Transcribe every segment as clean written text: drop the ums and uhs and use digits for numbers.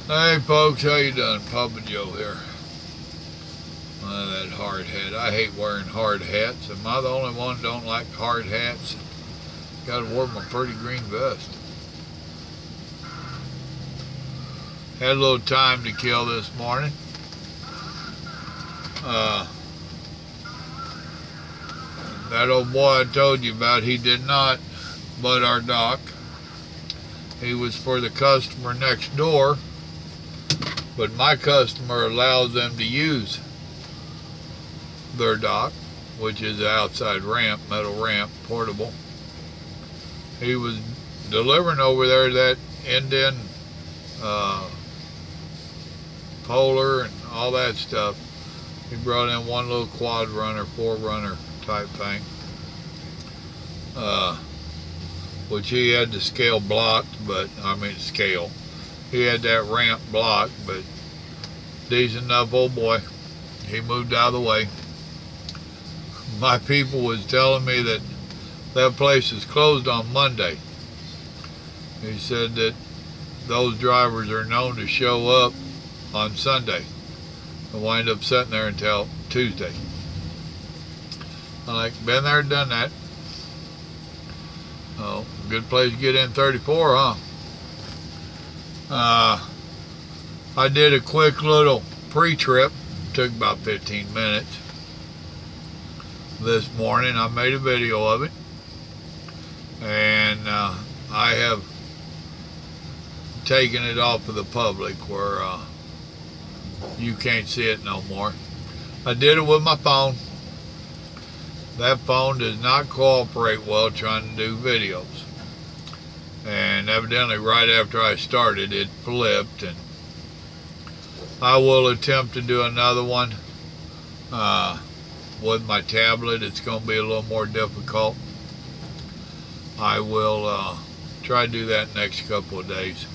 Hey folks, how you doing? Papa Joe here. That hard hat. I hate wearing hard hats. Am I the only one who don't like hard hats? Gotta wear my pretty green vest. Had a little time to kill this morning. That old boy I told you about, he did not butt our dock. He was for the customer next door, but my customer allows them to use their dock, which is an outside ramp, metal ramp, portable. He was delivering over there that Indian Polar and all that stuff. He brought in one little quad runner, 4-runner type thing, which he had the scale blocked, but scale. He had that ramp blocked, but decent enough old boy. He moved out of the way. My people was telling me that that place is closed on Monday. He said that those drivers are known to show up on Sunday and wind up sitting there until Tuesday. I'm like, been there, done that. Oh, good place to get in 34, huh? I did a quick little pre-trip. Took about 15 minutes this morning. I made a video of it, and I have taken it off of the public where you can't see it no more. I did it with my phone. That phone does not cooperate well trying to do videos, and evidently right after I started it flipped, and I will attempt to do another one with my tablet. It's going to be a little more difficult. I will try to do that next couple of days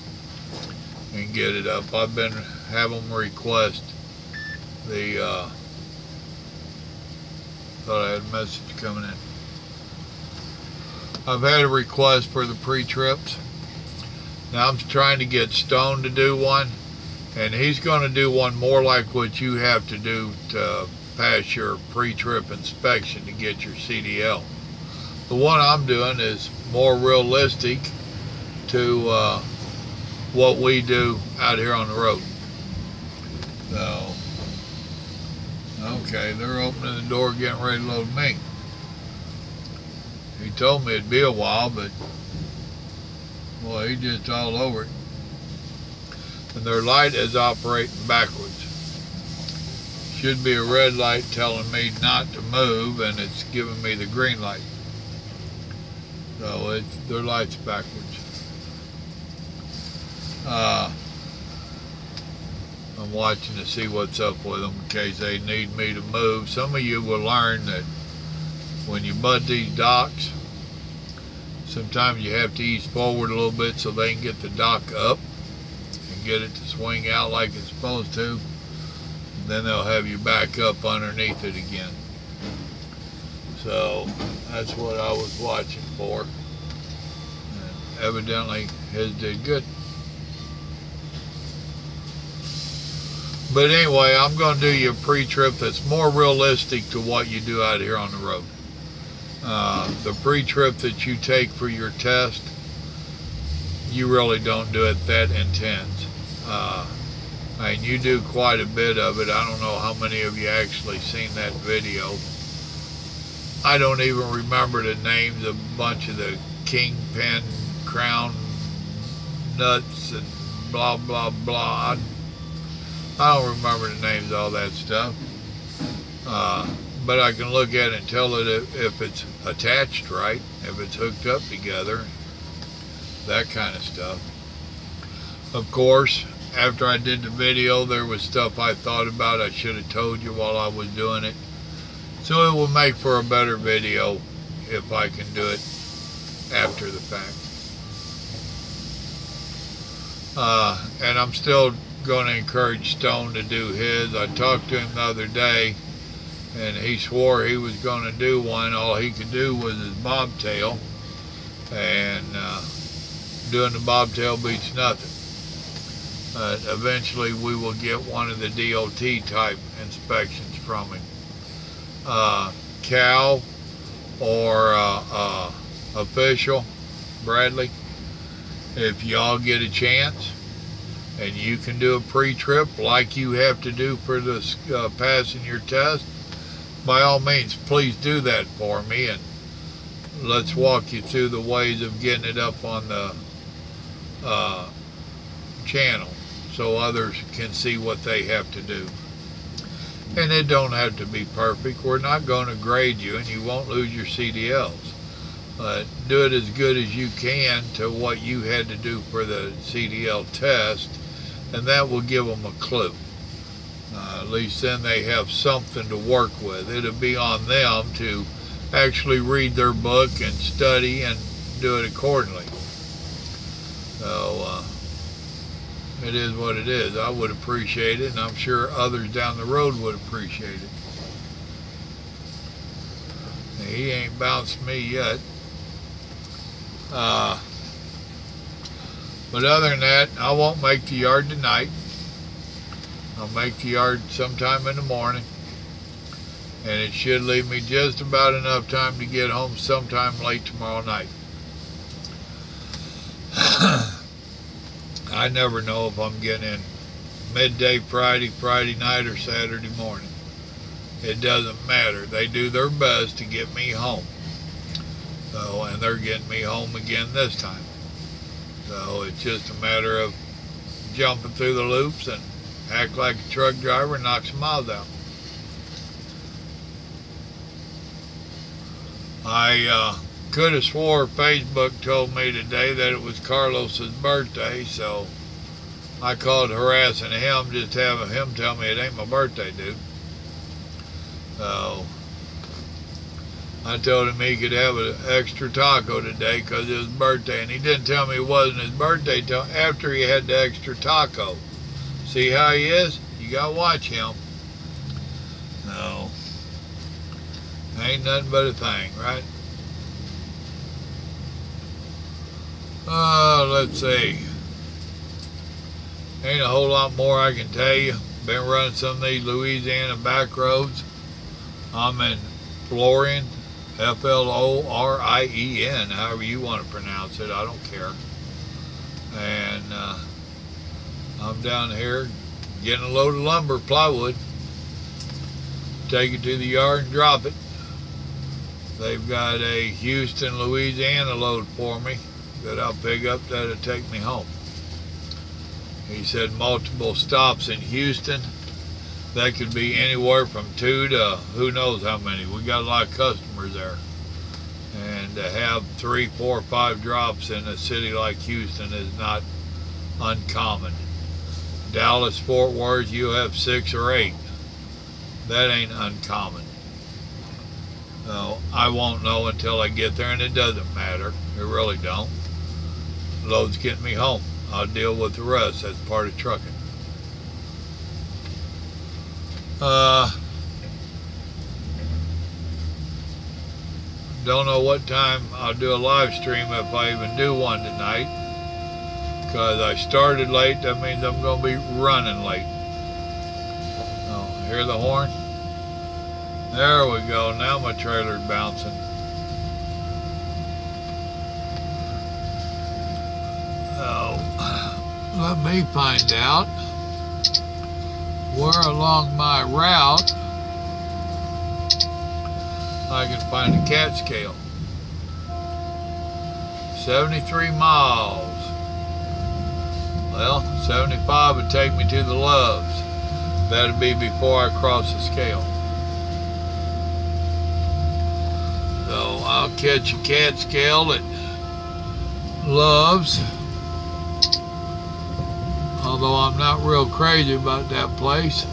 and get it up. I've been having them request the thought I had a message coming in. I've had a request for the pre-trips. Now I'm trying to get Stone to do one, and he's going to do one more like what you have to do to pass your pre-trip inspection to get your CDL. The one I'm doing is more realistic to what we do out here on the road. So, okay, they're opening the door, getting ready to load me. He told me it'd be a while, but boy, he just all over it. And their light is operating backwards. Should be a red light telling me not to move, and it's giving me the green light. So their light's backwards. I'm watching to see what's up with them in case they need me to move. Some of you will learn that when you bud these docks, sometimes you have to ease forward a little bit so they can get the dock up and get it to swing out like it's supposed to. And then they'll have you back up underneath it again. So that's what I was watching for. And evidently his did good. But anyway, I'm going to do you a pre-trip that's more realistic to what you do out here on the road. The pre-trip that you take for your test, you really don't do it that intense. And you do quite a bit of it. I don't know how many of you actually seen that video. I don't even remember the names of a bunch of the kingpin, crown nuts, and blah, blah, blah. I don't remember the names of all that stuff. But I can look at it and tell it if it's attached right, if it's hooked up together, that kind of stuff. Of course, after I did the video, there was stuff I thought about I should have told you while I was doing it. So it will make for a better video if I can do it after the fact. And I'm still going to encourage Stone to do his. I talked to him the other day, and he swore he was going to do one. All he could do was his bobtail, and doing the bobtail beats nothing. Eventually we will get one of the DOT type inspections from him. Cal or official Bradley, if y'all get a chance and you can do a pre-trip like you have to do for this passing your test, by all means please do that for me, and let's walk you through the ways of getting it up on the channel so others can see what they have to do. And it don't have to be perfect. We're not going to grade you, and you won't lose your CDLs. But do it as good as you can to what you had to do for the CDL test, and that will give them a clue. At least then they have something to work with. It'll be on them to actually read their book and study and do it accordingly. So it is what it is. I would appreciate it, and I'm sure others down the road would appreciate it. He ain't bounced me yet. But other than that, I won't make the yard tonight. I'll make the yard sometime in the morning, and it should leave me just about enough time to get home sometime late tomorrow night. I never know if I'm getting in midday Friday night, or Saturday morning. It doesn't matter. They do their best to get me home. So, and they're getting me home again this time. So it's just a matter of jumping through the loops and act like a truck driver and knock some miles out. I could have swore Facebook told me today that it was Carlos's birthday, so I called harassing him, just having him tell me it ain't my birthday, dude. So I told him he could have an extra taco today because it was his birthday, and he didn't tell me it wasn't his birthday till after he had the extra taco. See how he is? You gotta watch him. No, ain't nothing but a thing, right? Let's see. Ain't a whole lot more I can tell you. Been running some of these Louisiana back roads. I'm in Florian, Florien, however you want to pronounce it. I don't care. And I'm down here getting a load of lumber, plywood. Take it to the yard and drop it. They've got a Houston, Louisiana load for me that I'll pick up that'll take me home. He said multiple stops in Houston. That could be anywhere from 2 to who knows how many. We got a lot of customers there. And to have 3, 4, 5 drops in a city like Houston is not uncommon. Dallas, Fort Worth, you have 6 or 8. That ain't uncommon. So I won't know until I get there, and it doesn't matter. It really don't. Load's getting me home. I'll deal with the rest. That's part of trucking. Don't know what time I'll do a live stream, if I even do one tonight, because I started late. That means I'm going to be running late. Oh, hear the horn? There we go. Now my trailer's bouncing. Oh, let me find out where along my route I can find a Catskill. 73 miles. Well, 75 would take me to the Loves. That'd be before I cross the scale. So I'll catch a Catskill at Loves. Although I'm not real crazy about that place.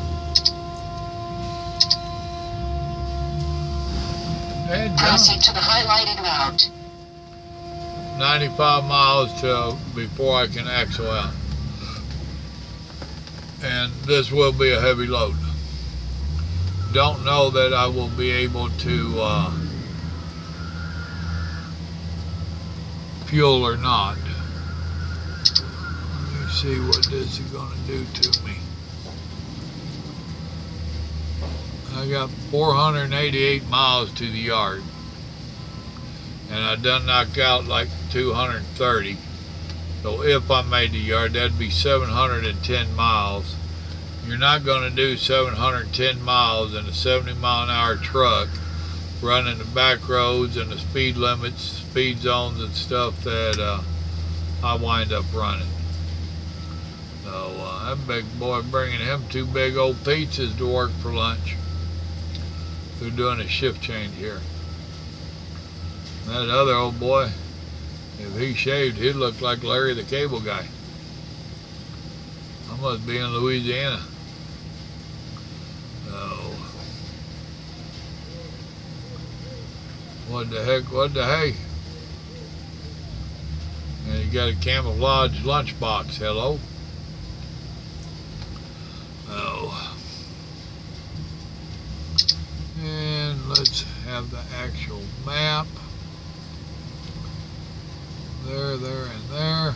Proceed to the highlighted route. 95 miles to before I can axle out. And this will be a heavy load. Don't know that I will be able to fuel or not. Let me see what this is going to do to me. I got 488 miles to the yard. And I done knocked out like 230. So if I made the yard, that'd be 710 miles. You're not going to do 710 miles in a 70-mile-an-hour truck running the back roads and the speed limits, speed zones and stuff that I wind up running. So that big boy bringing him 2 big old pizzas to work for lunch. They're doing a shift change here. That other old boy, if he shaved, he'd look like Larry the Cable Guy. I must be in Louisiana. Oh. What the heck, what the hey? And you got a camouflage lunchbox, hello? Oh. And let's have the actual map. There, there, and there.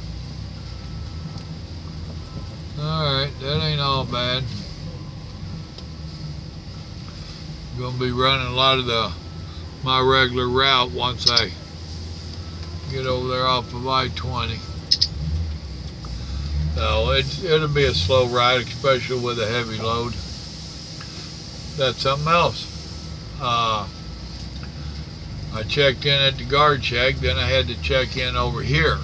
Alright, that ain't all bad. I'm gonna be running a lot of my regular route once I get over there off of I-20. So it'll be a slow ride, especially with a heavy load. That's something else. I checked in at the guard shack, then I had to check in over here.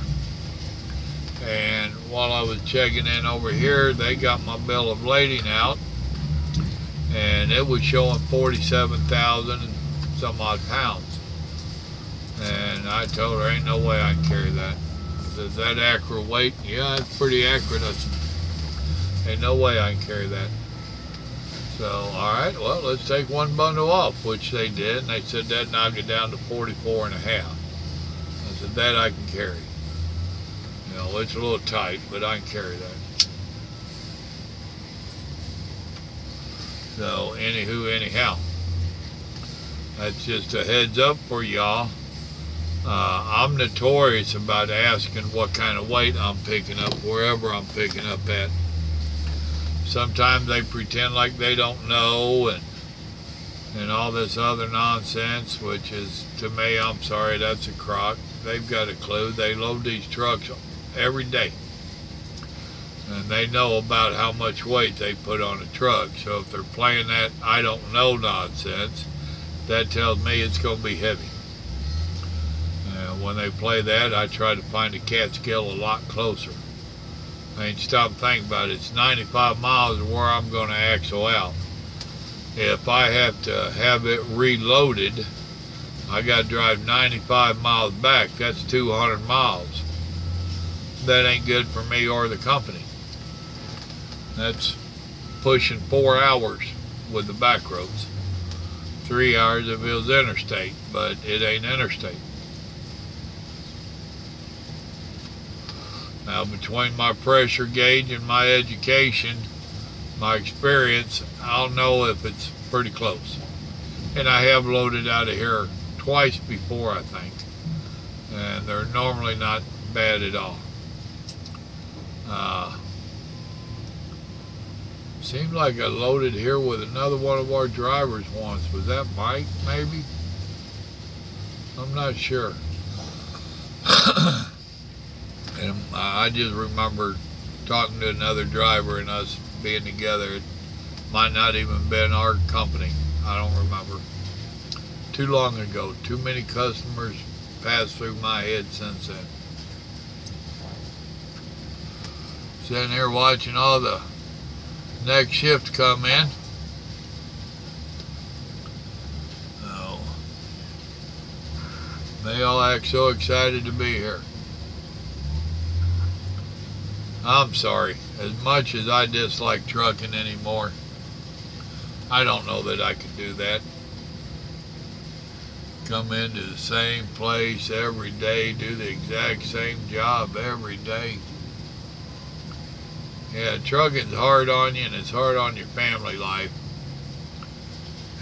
And while I was checking in over here, they got my bill of lading out, and it was showing 47,000 and some odd pounds. And I told her, ain't no way I can carry that. Is that accurate weight? Yeah, it's pretty accurate. I said, ain't no way I can carry that. So, alright, well, let's take one bundle off, which they did, and they said that knocked it down to 44 and a half. I said, that I can carry. You know, it's a little tight, but I can carry that. So, anywho, anyhow, that's just a heads up for y'all. I'm notorious about asking what kind of weight I'm picking up, wherever I'm picking up at. Sometimes they pretend like they don't know and all this other nonsense, which is, to me, I'm sorry, that's a crock. They've got a clue. They load these trucks every day. And they know about how much weight they put on a truck. So if they're playing that I don't know nonsense, that tells me it's going to be heavy. And when they play that, I try to find a Catskill a lot closer. I ain't stop and think about it. It's 95 miles where I'm going to axle out. If I have to have it reloaded, I got to drive 95 miles back. That's 200 miles. That ain't good for me or the company. That's pushing 4 hours with the back roads. 3 hours if it was interstate, but it ain't interstate. Now, between my pressure gauge and my education, my experience, I'll know if it's pretty close. And I have loaded out of here twice before, I think. And they're normally not bad at all. Seemed like I loaded here with another one of our drivers once. Was that Mike, maybe? I'm not sure. And I just remember talking to another driver and us being together. It might not even been our company. I don't remember. Too long ago. Too many customers passed through my head since then. Sitting here watching all the next shift come in. Oh. They all act so excited to be here. I'm sorry. As much as I dislike trucking anymore, I don't know that I could do that. Come into the same place every day, do the exact same job every day. Yeah, trucking's hard on you and it's hard on your family life.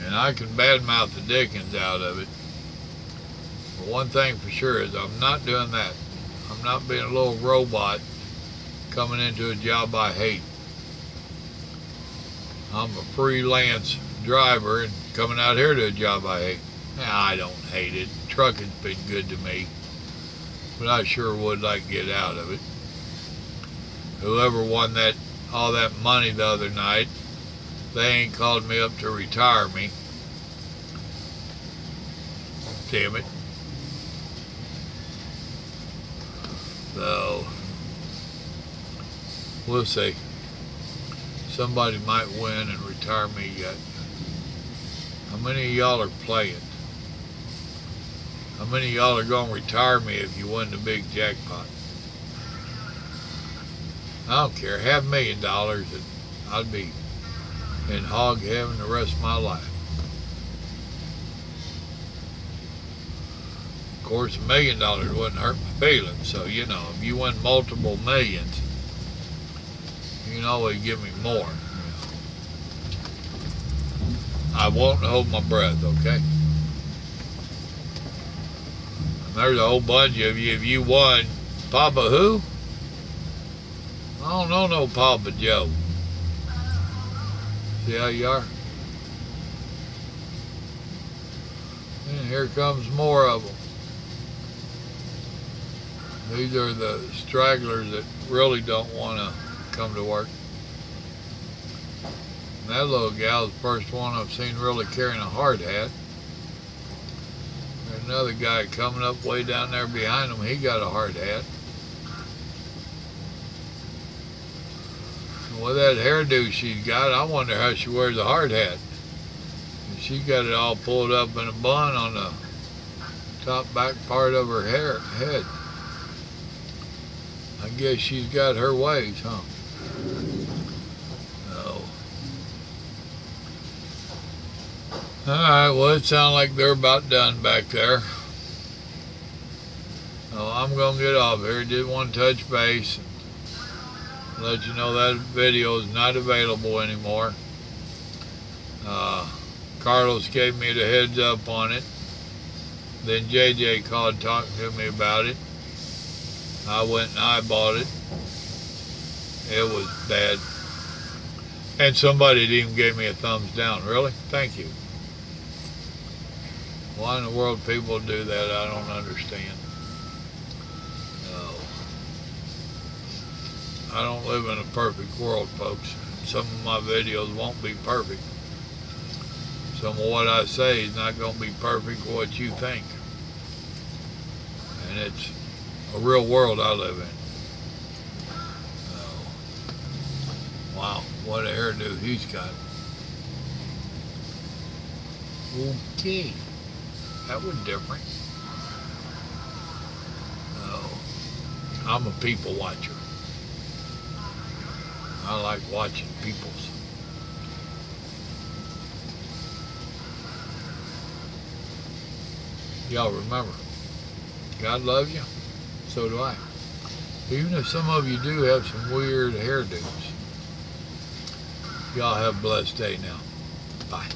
And I can badmouth the dickens out of it. But one thing for sure is I'm not doing that. I'm not being a little robot coming into a job I hate. I'm a freelance driver and coming out here to a job I hate. I don't hate it. Trucking's been good to me, but I sure would like to get out of it. Whoever won all that money the other night, they ain't called me up to retire me. Damn it. So, we'll see. Somebody might win and retire me yet. How many of y'all are playing? How many of y'all are going to retire me if you win the big jackpot? I don't care. $500,000 and I'd be in hog heaven the rest of my life. Of course, $1 million wouldn't hurt my feelings. So, you know, if you win multiple millions, you can always give me more. I won't hold my breath, okay? And there's a whole bunch of you. If you won, Papa who? I don't know no Papa Joe. See how you are? And here comes more of them. These are the stragglers that really don't want to come to work. And that little gal's the first one I've seen really carrying a hard hat. There's another guy coming up way down there behind him. He got a hard hat. And with that hairdo she's got, I wonder how she wears a hard hat. And she got it all pulled up in a bun on the top back part of her head. I guess she's got her ways, huh? No. Alright, well, it sounds like they're about done back there. So I'm going to get off here. Just want to touch base and let you know that video is not available anymore. Carlos gave me the heads up on it. Then JJ called talking to me about it. I went and eyeballed it. It was bad. And somebody even gave me a thumbs down. Really? Thank you. Why in the world people do that, I don't understand. No. I don't live in a perfect world, folks. Some of my videos won't be perfect. Some of what I say is not going to be perfect for what you think. And it's a real world I live in. Oh. Wow, what a hairdo he's got. Okay, that was different. Oh, I'm a people watcher. I like watching peoples. Y'all remember, God loves you. So do I. Even if some of you do have some weird hairdos. Y'all have a blessed day now. Bye.